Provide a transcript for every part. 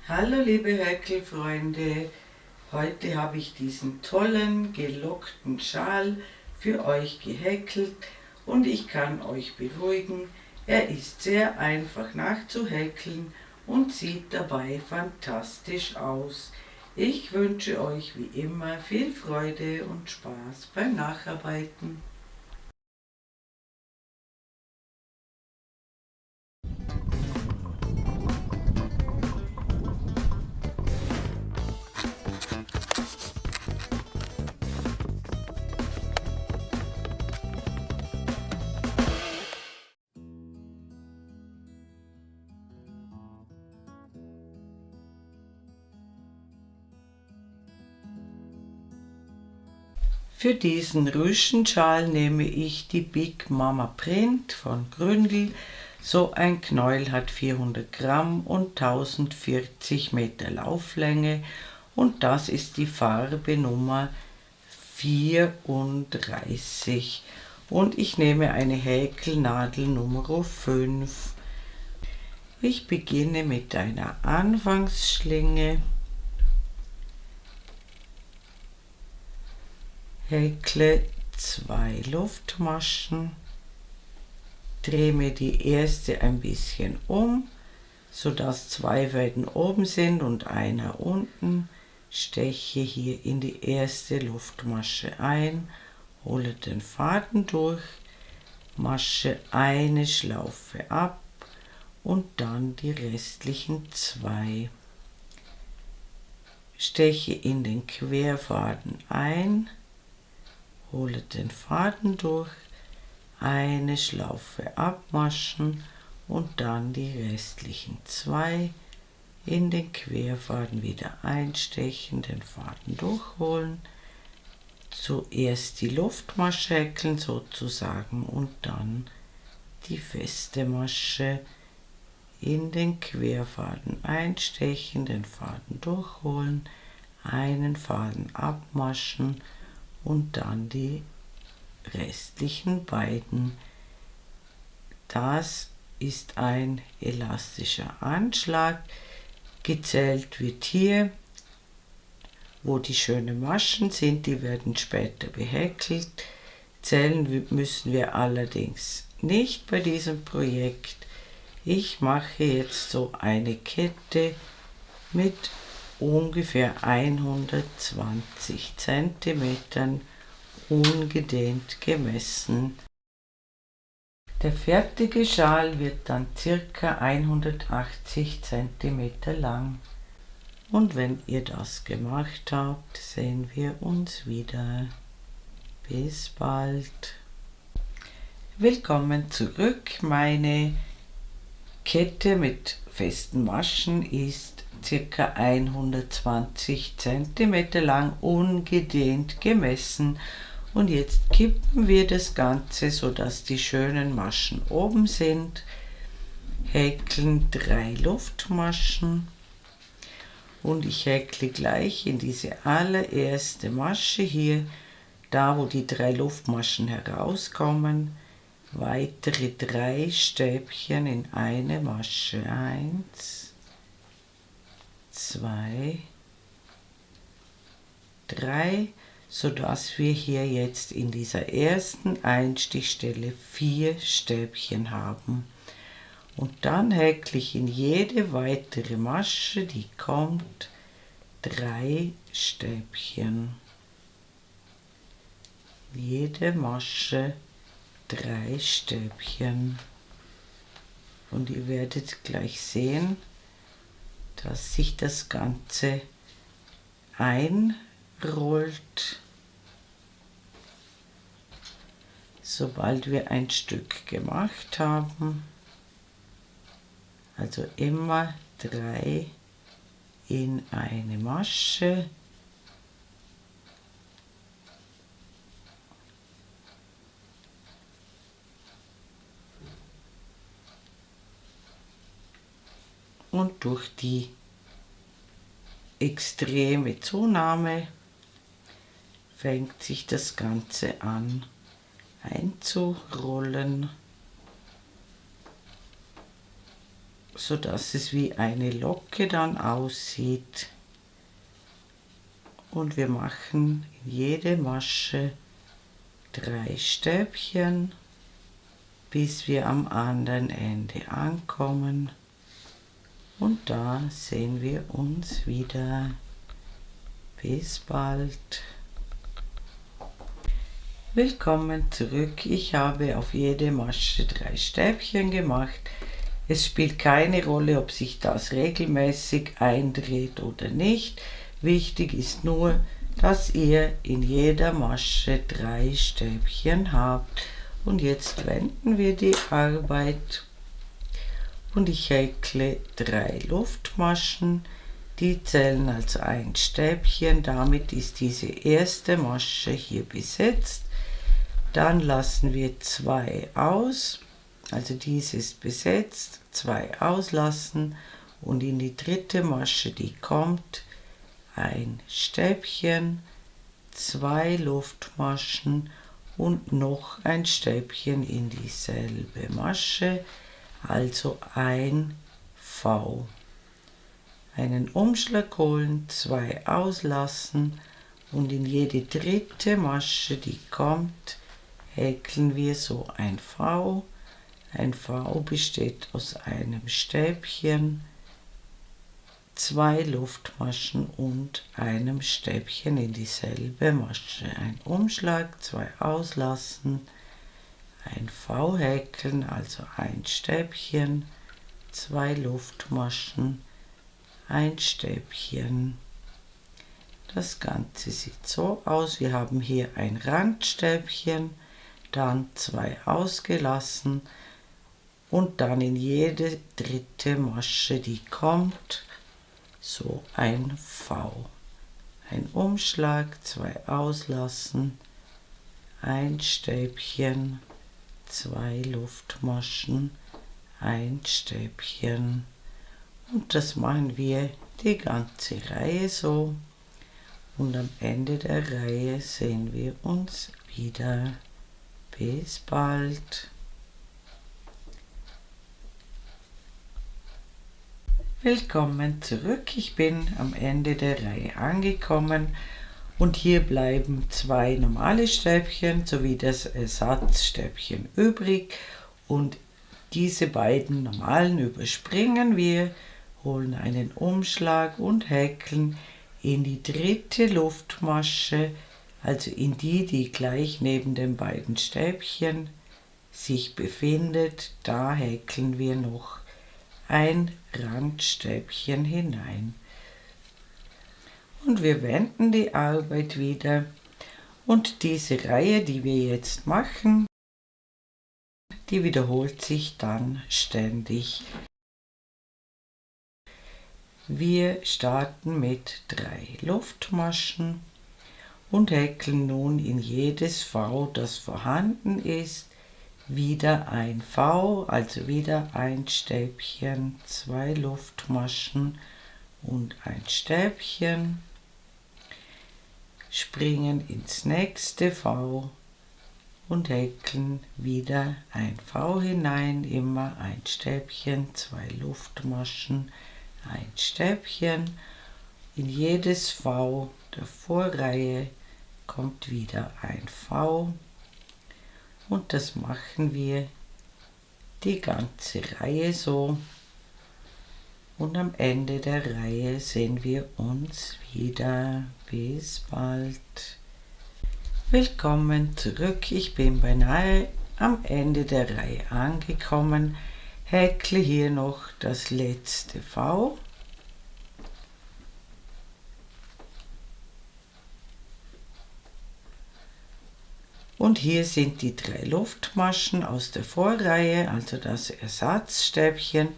Hallo liebe Häkelfreunde, heute habe ich diesen tollen gelockten Schal für euch gehäkelt und ich kann euch beruhigen, er ist sehr einfach nachzuhäkeln und sieht dabei fantastisch aus. Ich wünsche euch wie immer viel Freude und Spaß beim Nacharbeiten. Für diesen Rüschenschal nehme ich die Big Mama Print von Gründel. So ein Knäuel hat 400 Gramm und 1040 Meter Lauflänge und das ist die Farbe Nummer 34. Und ich nehme eine Häkelnadel Nummer 5. Ich beginne mit einer Anfangsschlinge. Häkle 2 Luftmaschen, drehe mir die erste ein bisschen um, sodass 2 Fäden oben sind und einer unten, steche hier in die erste Luftmasche ein, hole den Faden durch, masche eine Schlaufe ab und dann die restlichen 2. Steche in den Querfaden ein, hole den Faden durch, eine Schlaufe abmaschen und dann die restlichen 2 in den Querfaden wieder einstechen, den Faden durchholen, zuerst die Luftmasche häkeln sozusagen und dann die feste Masche in den Querfaden einstechen, den Faden durchholen, einen Faden abmaschen und dann die restlichen beiden. Das ist ein elastischer Anschlag. Gezählt wird hier, wo die schönen Maschen sind, die werden später behäkelt. Zählen müssen wir allerdings nicht bei diesem Projekt. Ich mache jetzt so eine Kette mit ungefähr 120 cm ungedehnt gemessen. Der fertige Schal wird dann ca. 180 cm lang. Und wenn ihr das gemacht habt, sehen wir uns wieder. Bis bald. Willkommen zurück. Meine Kette mit festen Maschen ist ca. 120 cm lang ungedehnt gemessen. Und jetzt kippen wir das Ganze, sodass die schönen Maschen oben sind, häkeln 3 Luftmaschen und ich häkle gleich in diese allererste Masche hier, da wo die 3 Luftmaschen herauskommen, weitere 3 Stäbchen in eine Masche. 1, 2, 3, sodass wir hier jetzt in dieser ersten Einstichstelle 4 Stäbchen haben. Und dann häkle ich in jede weitere Masche, die kommt, 3 Stäbchen. Jede Masche 3 Stäbchen. Und ihr werdet gleich sehen, dass sich das Ganze einrollt, sobald wir ein Stück gemacht haben. Also immer 3 in eine Masche. Und durch die extreme Zunahme fängt sich das Ganze an einzurollen. so dass es wie eine Locke dann aussieht. Und wir machen in jede Masche 3 Stäbchen, bis wir am anderen Ende ankommen. Und da sehen wir uns wieder. Bis bald. Willkommen zurück. Ich habe auf jede Masche 3 Stäbchen gemacht. Es spielt keine Rolle, ob sich das regelmäßig eindreht oder nicht. Wichtig ist nur, dass ihr in jeder Masche 3 Stäbchen habt. Und jetzt wenden wir die Arbeit und ich häkle 3 Luftmaschen. Die zählen als ein Stäbchen, damit ist diese erste Masche hier besetzt. Dann lassen wir 2 aus, also dies ist besetzt, 2 auslassen und in die dritte Masche, die kommt, ein Stäbchen, 2 Luftmaschen und noch ein Stäbchen in dieselbe Masche, also ein V. Einen Umschlag holen, 2 auslassen und in jede dritte Masche, die kommt, häkeln wir so ein V. Ein V besteht aus einem Stäbchen, 2 Luftmaschen und einem Stäbchen in dieselbe Masche. Ein Umschlag, 2 auslassen, ein V häkeln, also ein Stäbchen, 2 Luftmaschen, ein Stäbchen. Das Ganze sieht so aus. Wir haben hier ein Randstäbchen, dann 2 ausgelassen und dann in jede dritte Masche, die kommt, so ein V. Ein Umschlag, 2 auslassen, ein Stäbchen, 2 Luftmaschen, ein Stäbchen. Und das machen wir die ganze Reihe so. Und am Ende der Reihe sehen wir uns wieder. Bis bald. Willkommen zurück. Ich bin am Ende der Reihe angekommen und hier bleiben 2 normale Stäbchen sowie das Ersatzstäbchen übrig und diese beiden normalen überspringen wir, holen einen Umschlag und häkeln in die dritte Luftmasche, also in die, die gleich neben den beiden Stäbchen sich befindet, da häkeln wir noch ein Randstäbchen hinein. Und wir wenden die Arbeit wieder und diese Reihe, die wir jetzt machen, die wiederholt sich dann ständig. Wir starten mit 3 Luftmaschen und häkeln nun in jedes V, das vorhanden ist, wieder ein V, also wieder ein Stäbchen, 2 Luftmaschen und ein Stäbchen, springen ins nächste V und häkeln wieder ein V hinein, immer ein Stäbchen, 2 Luftmaschen, ein Stäbchen. In jedes V der Vorreihe kommt wieder ein V und das machen wir die ganze Reihe so und am Ende der Reihe sehen wir uns wieder. Bis bald. Willkommen zurück. Ich bin beinahe am Ende der Reihe angekommen. Häkle hier noch das letzte V. Und hier sind die 3 Luftmaschen aus der Vorreihe, also das Ersatzstäbchen,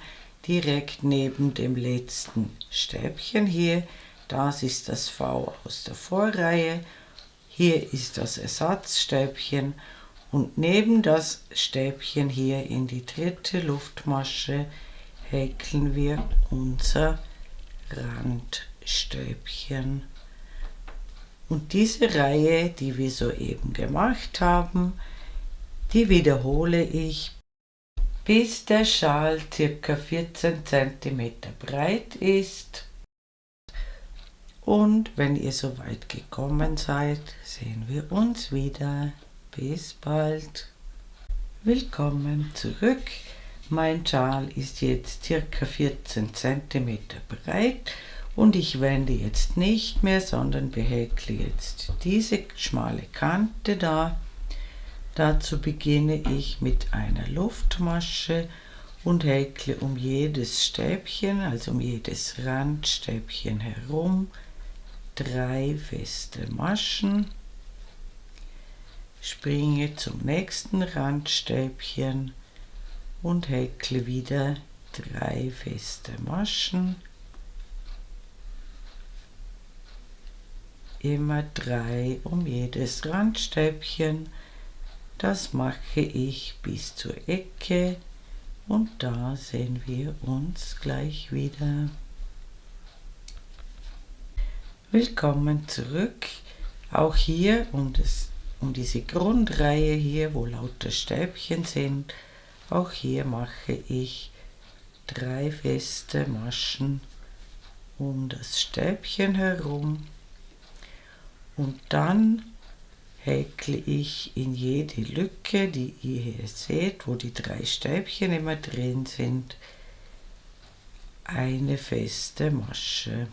direkt neben dem letzten Stäbchen hier. Das ist das V aus der Vorreihe. Hier ist das Ersatzstäbchen und neben das Stäbchen hier in die dritte Luftmasche häkeln wir unser Randstäbchen. Und diese Reihe, die wir soeben gemacht haben, die wiederhole ich bis der Schal ca. 14 cm breit ist. Und wenn ihr so weit gekommen seid, sehen wir uns wieder. Bis bald. Willkommen zurück. Mein Schal ist jetzt ca. 14 cm breit und ich wende jetzt nicht mehr, sondern behäkle jetzt diese schmale Kante da. Dazu beginne ich mit einer Luftmasche und häkle um jedes Stäbchen, also um jedes Randstäbchen herum, 3 feste Maschen, springe zum nächsten Randstäbchen und häkle wieder 3 feste Maschen, immer 3 um jedes Randstäbchen. Das mache ich bis zur Ecke und da sehen wir uns gleich wieder. Willkommen zurück. Auch hier um diese Grundreihe hier, wo lauter Stäbchen sind, auch hier mache ich 3 feste Maschen um das Stäbchen herum und dann häkle ich in jede Lücke, die ihr hier seht, wo die 3 Stäbchen immer drin sind, eine feste Masche.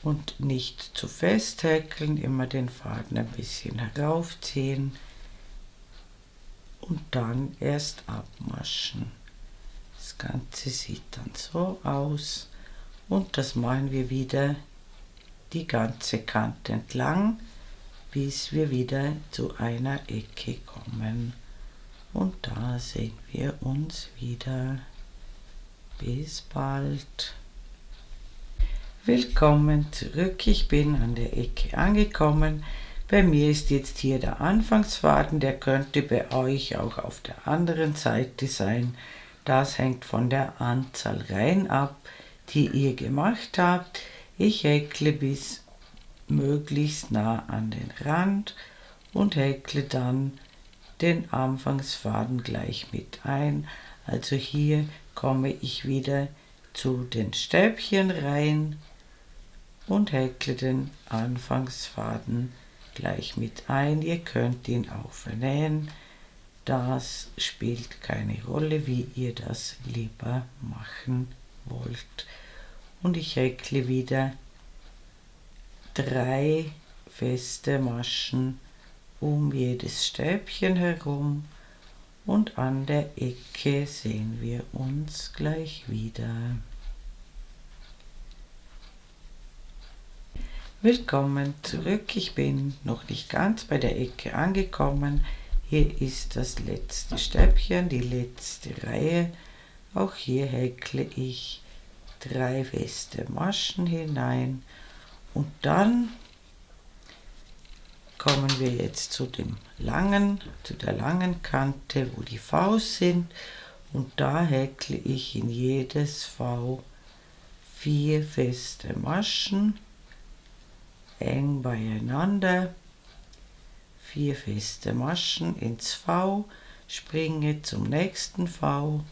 Und nicht zu fest häkeln, immer den Faden ein bisschen heraufziehen und dann erst abmaschen. Das Ganze sieht dann so aus und das machen wir wieder die ganze Kante entlang, bis wir wieder zu einer Ecke kommen. Und da sehen wir uns wieder. Bis bald. Willkommen zurück, ich bin an der Ecke angekommen. Bei mir ist jetzt hier der Anfangsfaden, der könnte bei euch auch auf der anderen Seite sein. Das hängt von der Anzahl Reihen ab, die ihr gemacht habt. Ich häkle bis möglichst nah an den Rand und häkle dann den Anfangsfaden gleich mit ein. Also hier komme ich wieder zu den Stäbchen rein und häkle den Anfangsfaden gleich mit ein. Ihr könnt ihn auch vernähen. Das spielt keine Rolle, wie ihr das lieber machen wollt. Und ich häkle wieder 3 feste Maschen um jedes Stäbchen herum und an der Ecke sehen wir uns gleich wieder. Willkommen zurück, ich bin noch nicht ganz bei der Ecke angekommen. Hier ist das letzte Stäbchen, die letzte Reihe. Auch hier häkle ich 3 feste Maschen hinein und dann kommen wir jetzt zu der langen Kante, wo die V's sind und da häkle ich in jedes V 4 feste Maschen eng beieinander, 4 feste Maschen ins V, springe zum nächsten V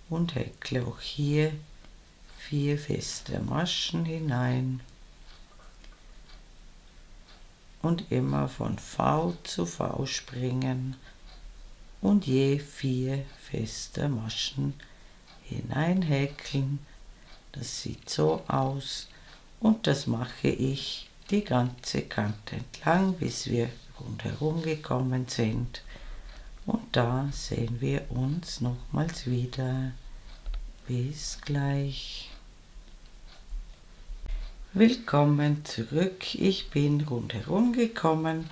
und häkle auch hier 4 feste Maschen hinein und immer von V zu V springen und je 4 feste Maschen hineinhäkeln. Das sieht so aus und das mache ich die ganze Kante entlang, bis wir rundherum gekommen sind. Und da sehen wir uns nochmals wieder. Bis gleich. Willkommen zurück, ich bin rundherum gekommen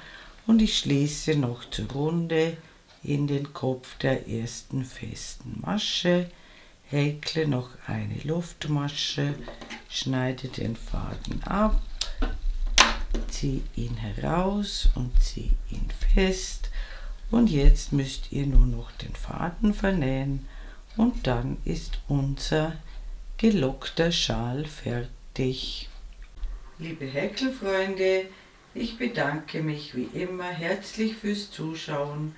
und ich schließe noch zur Runde in den Kopf der ersten festen Masche, häkle noch eine Luftmasche, schneide den Faden ab, ziehe ihn heraus und ziehe ihn fest und jetzt müsst ihr nur noch den Faden vernähen und dann ist unser gelockter Schal fertig. Liebe Häkelfreunde, Ich bedanke mich wie immer herzlich fürs Zuschauen,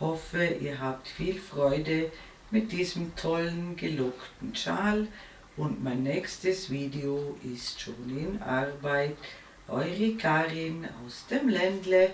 hoffe ihr habt viel Freude mit diesem tollen gelockten Schal und mein nächstes Video ist schon in Arbeit. Eure Karin aus dem Ländle.